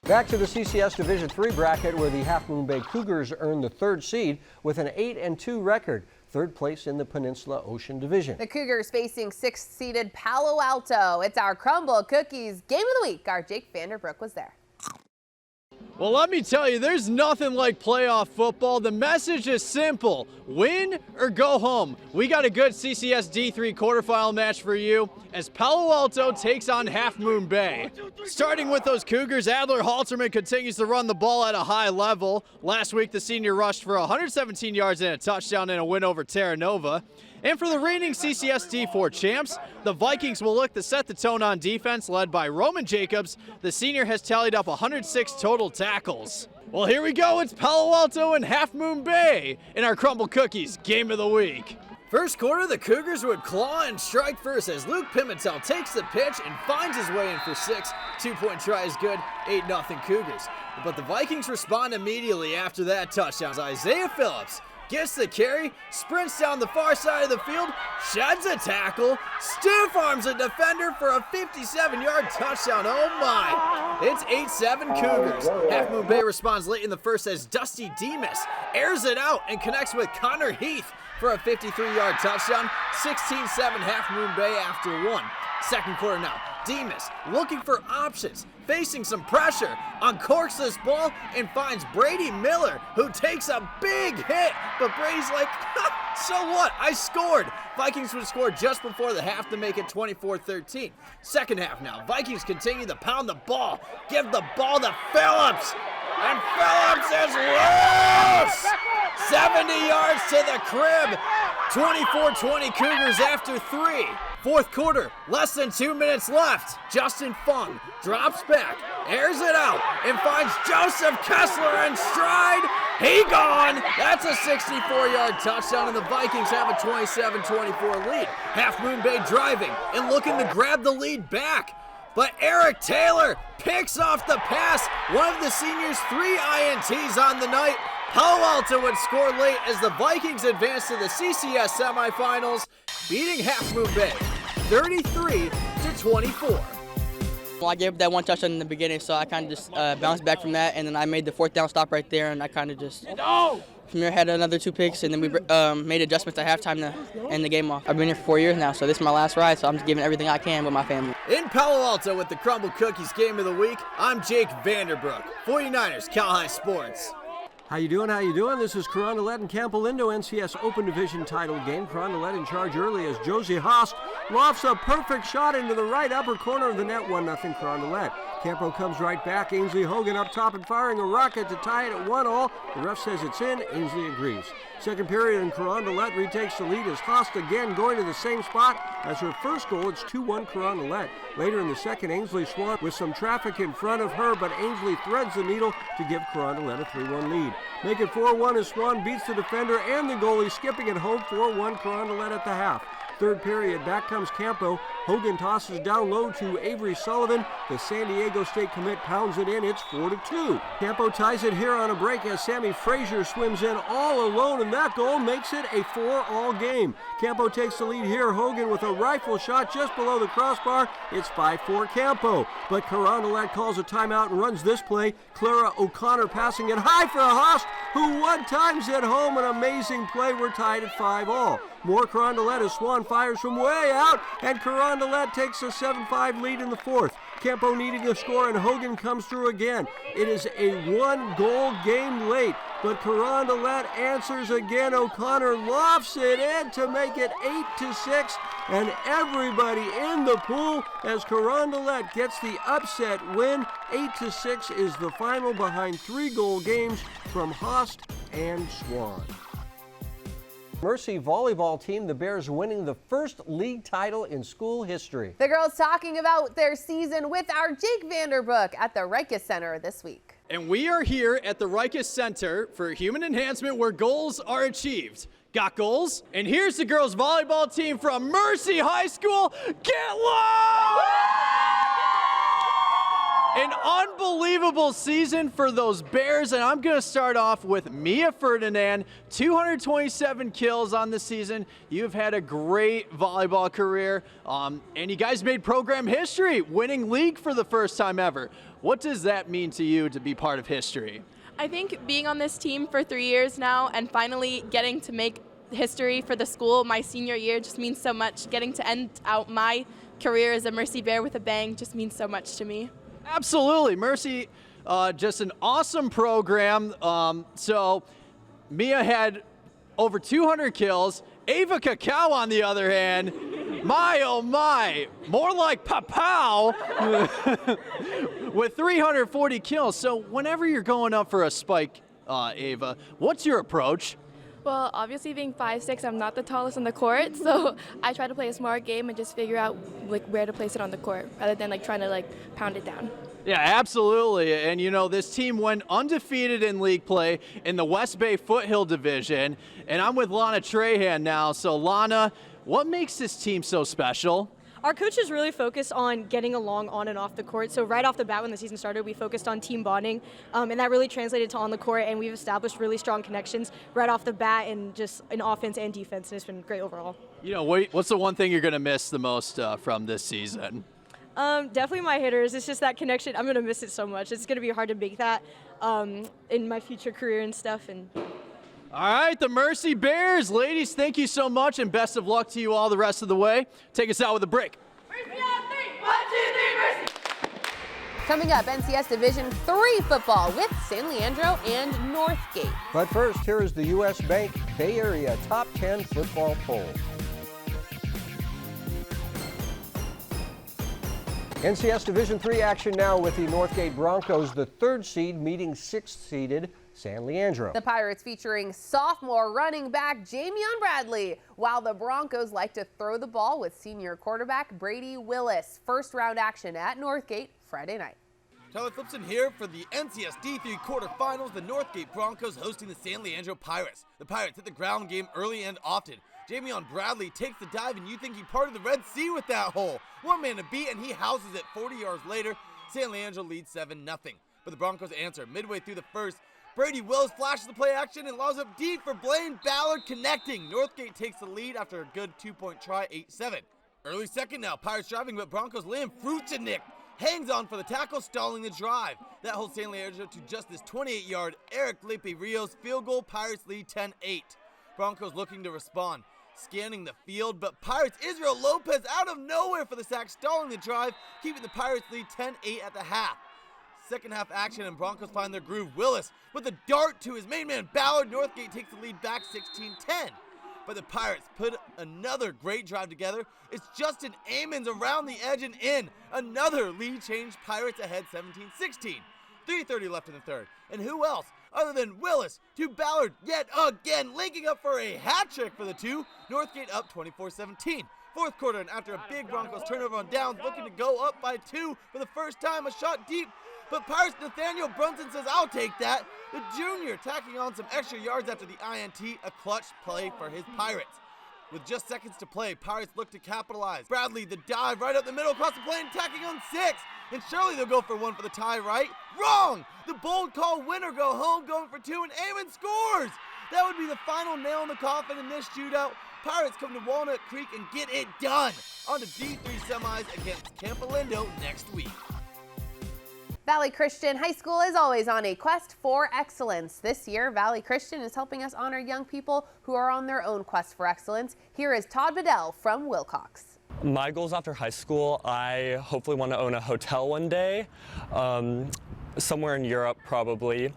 Back to the CCS Division III bracket where the Half Moon Bay Cougars earned the 3rd seed with an 8-2 record, 3rd place in the Peninsula Ocean Division. The Cougars facing 6th-seeded Palo Alto. It's our Crumble Cookies Game of the Week. Our Jake Vanderbrook was there. Well, let me tell you, there's nothing like playoff football. The message is simple. Win or go home. We got a good CCS D3 quarterfinal match for you as Palo Alto takes on Half Moon Bay. Starting with those Cougars, Adler Halterman continues to run the ball at a high level. Last week, the senior rushed for 117 yards and a touchdown in a win over Terra Nova. And for the reigning CCS D4 champs, the Vikings will look to set the tone on defense, led by Roman Jacobs. The senior has tallied up 106 total tackles. Well, here we go. It's Palo Alto and Half Moon Bay in our Crumble Cookies Game of the Week. First quarter, the Cougars would claw and strike first as Luke Pimentel takes the pitch and finds his way in for 6. 2-point try is good, 8-0 Cougars. But the Vikings respond immediately after that touchdown. Isaiah Phillips gets the carry, sprints down the far side of the field, sheds a tackle, stiff arms a defender for a 57-yard touchdown. Oh my! It's 8-7 Cougars. Half Moon Bay responds late in the first as Dusty Demas airs it out and connects with Connor Heath for a 53-yard touchdown. 16-7 Half Moon Bay after 1. Second quarter now. Demas looking for options, facing some pressure, uncorks this ball and finds Brady Miller, who takes a big hit, but Brady's like, so what? I scored. Vikings would score just before the half to make it 24-13. Second half now. Vikings continue to pound the ball, give the ball to Phillips, and Phillips is loose! 70 yards to the crib. 24-20 Cougars after 3. Fourth quarter, less than 2 minutes left. Justin Fung drops back, airs it out, and finds Joseph Kessler in stride. He gone! That's a 64-yard touchdown, and the Vikings have a 27-24 lead. Half Moon Bay driving and looking to grab the lead back. But Eric Taylor picks off the pass. One of the seniors' 3 INTs on the night. Palo Alto would score late as the Vikings advance to the CCS semifinals, beating Half Moon Bay 33-24. Well, I gave up that one touchdown in the beginning, so I kind of just bounced back from that, and then I made the 4th down stop right there, and I kind of just from there had another 2 picks, and then we made adjustments at halftime to end the game off. I've been here for 4 years now, so this is my last ride, so I'm just giving everything I can with my family. In Palo Alto with the Crumble Cookies Game of the Week, I'm Jake Vanderbrook, 49ers Cal High Sports. How you doing? How you doing? This is Granada and Campolindo NCS Open Division title game. Granada in charge early as Josie Haas lofts a perfect shot into the right upper corner of the net. 1-0 Granada. Campo comes right back. Ainsley Hogan up top and firing a rocket to tie it at 1-1. The ref says it's in. Ainsley agrees. Second period and Carondelet retakes the lead as Haas again going to the same spot as her first goal. It's 2-1 Carondelet. Later in the second, Ainsley Swan with some traffic in front of her, but Ainsley threads the needle to give Carondelet a 3-1 lead. Make it 4-1 as Swan beats the defender and the goalie, skipping it home. 4-1 Carondelet at the half. Third period, back comes Campo. Hogan tosses down low to Avery Sullivan. The San Diego State commit pounds it in. It's 4-2. Campo ties it here on a break as Sammy Frazier swims in all alone, and that goal makes it a 4-all game. Campo takes the lead here. Hogan with a rifle shot just below the crossbar. It's 5-4 Campo. But Carondelet calls a timeout and runs this play. Clara O'Connor passing it high for Haas, who one times it home. An amazing play. We're tied at 5-all. More Carondelet as Swan fires from way out, and Carondelet takes a 7-5 lead in the fourth. Campo needing a score, and Hogan comes through again. It is a 1-goal game late, but Carondelet answers again. O'Connor lofts it in to make it 8-6, and everybody in the pool as Carondelet gets the upset win. 8-6 is the final behind 3-goal games from Host and Swan. Mercy volleyball team, the Bears winning the first league title in school history. The girls talking about their season with our Jake Vanderbrook at the Rikus Center this week. And we are here at the Rikus Center for Human Enhancement, where goals are achieved. Got goals? And here's the girls volleyball team from Mercy High School. Get low! An unbelievable season for those Bears, and I'm going to start off with Mia Ferdinand, 227 kills on the season. You've had a great volleyball career, and you guys made program history, winning league for the first time ever. What does that mean to you to be part of history? I think being on this team for 3 years now and finally getting to make history for the school my senior year just means so much. Getting to end out my career as a Mercy Bear with a bang just means so much to me. Absolutely. Mercy, just an awesome program. So Mia had over 200 kills. Ava Cacao, on the other hand, my oh my, more like Papow with 340 kills. So whenever you're going up for a spike, Ava, what's your approach? Well, obviously being 5'6", I'm not the tallest on the court, so I try to play a smart game and just figure out where to place it on the court rather than trying to pound it down. Yeah, absolutely. And you know, this team went undefeated in league play in the West Bay Foothill Division. And I'm with Lana Trahan now. So Lana, what makes this team so special? Our coaches really focused on getting along on and off the court. So right off the bat when the season started, we focused on team bonding, and that really translated to on the court, and we've established really strong connections right off the bat and just in offense and defense, and it's been great overall. You know, what's the one thing you're going to miss the most from this season? Definitely my hitters. It's just that connection. I'm going to miss it so much. It's going to be hard to make that in my future career and stuff. And all right, the Mercy Bears. Ladies, thank you so much, and best of luck to you all the rest of the way. Take us out with a break. Mercy on three. 1, 2, 3, Mercy. Coming up, NCS Division III football with San Leandro and Northgate. But first, here is the U.S. Bank Bay Area Top 10 football poll. NCS Division III action now with the Northgate Broncos, the 3rd seed, meeting 6th-seeded San Leandro. The Pirates featuring sophomore running back Jamion Bradley, while the Broncos like to throw the ball with senior quarterback Brady Willis. First round action at Northgate Friday night. Tyler Flipson here for the NCS D3 quarterfinals. The Northgate Broncos hosting the San Leandro Pirates. The Pirates hit the ground game early and often. Jamion Bradley takes the dive, and you think he parted the Red Sea with that hole. One man to beat, and he houses it 40 yards later. San Leandro leads 7-0. But the Broncos answer midway through the first. Brady Willis flashes the play action and allows up deep for Blaine Ballard connecting. Northgate takes the lead after a good 2-point try, 8-7. Early second now, Pirates driving, but Broncos Liam Fruchenick hangs on for the tackle, stalling the drive. That holds San Leandro to just this 28-yard Eric Lepe Rios field goal. Pirates lead 10-8. Broncos looking to respond. Scanning the field, but Pirates Israel Lopez out of nowhere for the sack, stalling the drive, keeping the Pirates lead 10-8 at the half. Second half action, and Broncos find their groove. Willis with a dart to his main man Ballard. Northgate takes the lead back 16-10. But the Pirates put another great drive together. It's Justin Amons around the edge and in. Another lead change, Pirates ahead 17-16. 3:30 left in the third. And who else other than Willis to Ballard yet again, linking up for a hat trick for the two. Northgate up 24-17. Fourth quarter, and after a big Broncos turnover on downs, looking to go up by 2 for the first time, a shot deep. But Pirates Nathaniel Brunson says, "I'll take that." The junior tacking on some extra yards after the INT, a clutch play for his Pirates. With just seconds to play, Pirates look to capitalize. Bradley, the dive right up the middle, across the plane, tacking on 6. And surely they'll go for 1 for the tie, right? Wrong! The bold call, winner go home, going for 2, and Amon scores! That would be the final nail in the coffin in this shootout. Pirates come to Walnut Creek and get it done. On to D3 semis against Campolindo next week. Valley Christian High School is always on a quest for excellence. This year, Valley Christian is helping us honor young people who are on their own quest for excellence. Here is Todd Bedell from Wilcox. My goals after high school, I hopefully want to own a hotel one day, somewhere in Europe probably.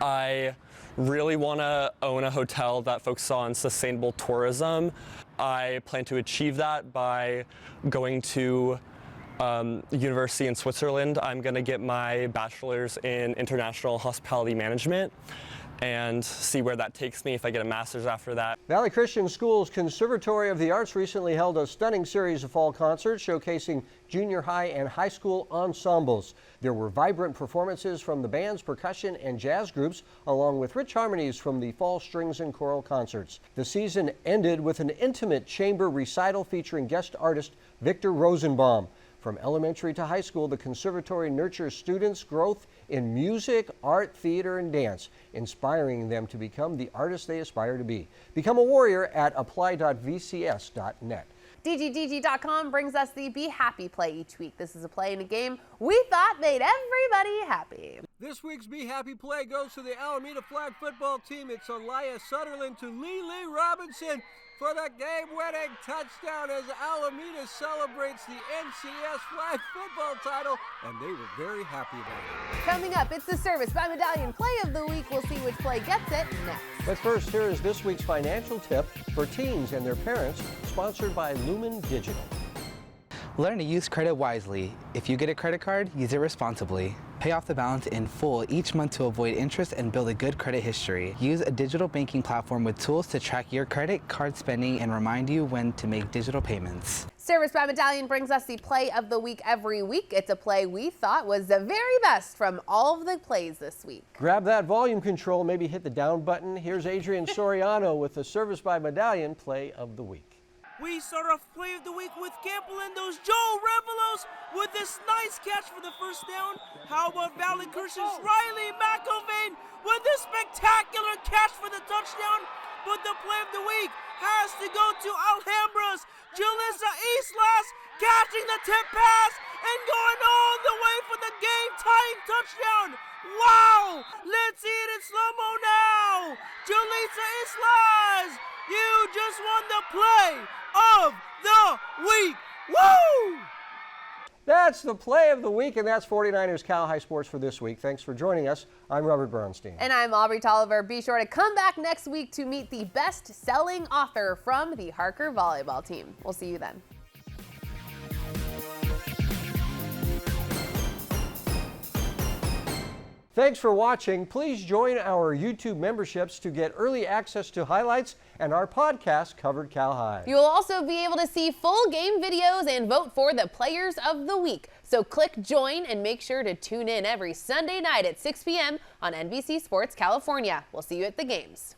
I really want to own a hotel that focuses on sustainable tourism. I plan to achieve that by going to university in Switzerland. I'm going to get my bachelor's in international hospitality management and see where that takes me if I get a master's after that. Valley Christian School's Conservatory of the Arts recently held a stunning series of fall concerts showcasing junior high and high school ensembles. There were vibrant performances from the band's percussion and jazz groups, along with rich harmonies from the fall strings and choral concerts. The season ended with an intimate chamber recital featuring guest artist Victor Rosenbaum. From elementary to high school, the conservatory nurtures students' growth in music, art, theater, and dance, inspiring them to become the artists they aspire to be. Become a warrior at apply.vcs.net. DGDG.com brings us the Be Happy play each week. This is a play in a game we thought made everybody happy. This week's Be Happy play goes to the Alameda flag football team. It's Elias Sutherland to Lee Robinson for the game-winning touchdown as Alameda celebrates the NCS flag football title, and they were very happy about it. Coming up, it's the Service by Medallion Play of the Week. We'll see which play gets it next. But first, here is this week's financial tip for teens and their parents, sponsored by Lumen Digital. Learn to use credit wisely. If you get a credit card, use it responsibly. Pay off the balance in full each month to avoid interest and build a good credit history. Use a digital banking platform with tools to track your credit card spending and remind you when to make digital payments. Service by Medallion brings us the Play of the Week every week. It's a play we thought was the very best from all of the plays this week. Grab that volume control, maybe hit the down button. Here's Adrian Soriano with the Service by Medallion Play of the Week. We start off Play of the Week with Campolindo's Joe Revelos with this nice catch for the first down. How about Valley Christian's Riley McIlvain with this spectacular catch for the touchdown? But the Play of the Week has to go to Alhambra's Jalissa Islas, catching the tip pass and going all the way for the game-tying touchdown. Wow! Let's see it in slow-mo now. Jalissa Islas, you just won the Play of the Week. Woo! That's the Play of the Week, and that's 49ers Cal High Sports for this week. Thanks for joining us. I'm Robert Brownstein. And I'm Aubrey Tolliver. Be sure to come back next week to meet the best-selling author from the Harker volleyball team. We'll see you then. Thanks for watching. Please join our YouTube memberships to get early access to highlights and our podcast, Covered Cal High. You'll also be able to see full game videos and vote for the Players of the Week. So click join and make sure to tune in every Sunday night at 6 p.m. on NBC Sports California. We'll see you at the games.